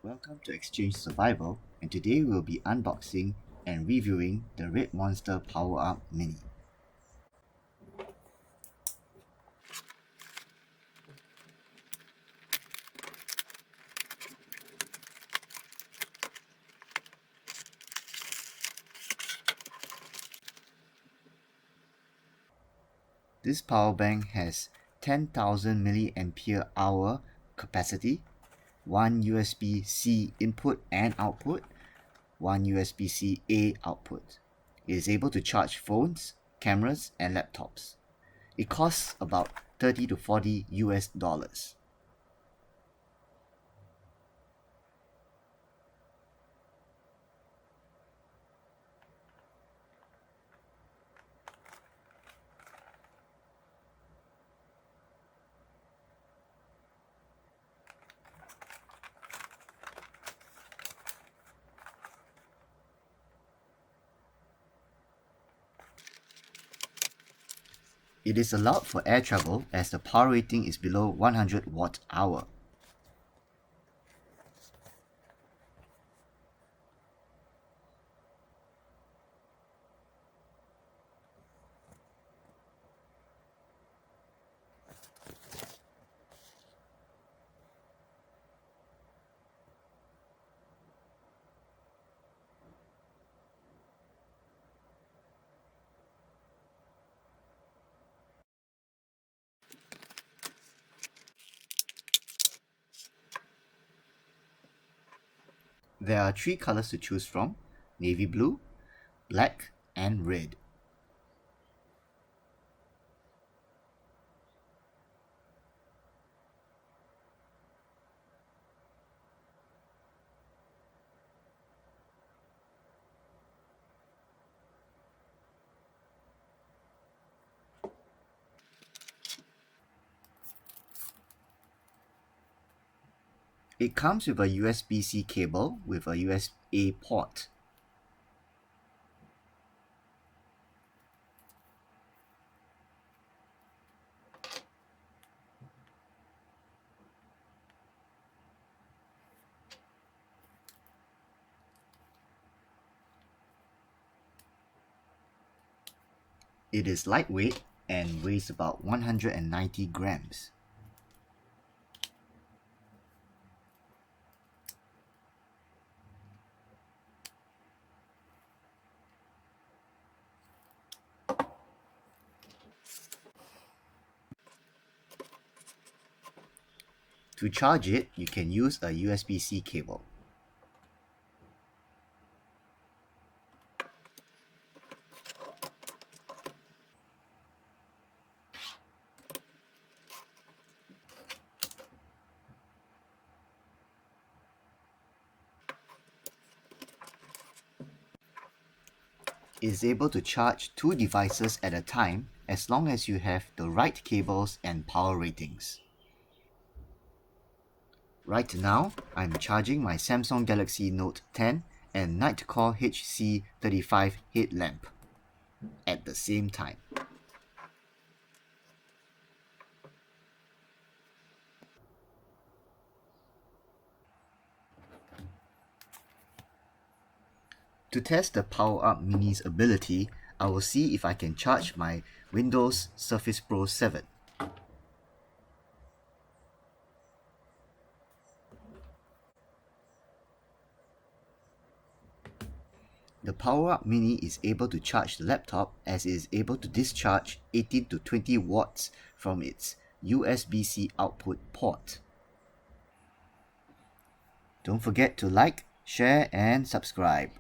Welcome to XChange.Survival, and today we'll be unboxing and reviewing the redmonster Power-Up Mini. This power bank has 10,000 mAh capacity, one USB-C input and output, one USB-C A output. It is able to charge phones, cameras, and laptops. It costs about $30 to $40. It is allowed for air travel as the power rating is below 100 watt-hour. There are three colors to choose from: navy blue, black, and red. It comes with a USB-C cable with a USB-A port. It is lightweight and weighs about 190 grams. To charge it, you can use a USB-C cable. It is able to charge two devices at a time as long as you have the right cables and power ratings. Right now, I'm charging my Samsung Galaxy Note 10 and Nitecore HC35 headlamp at the same time. To test the Power-Up Mini's ability, I will see if I can charge my Windows Surface Pro 7. The Power-Up Mini is able to charge the laptop as it is able to discharge 18 to 20 watts from its USB-C output port. Don't forget to like, share, and subscribe.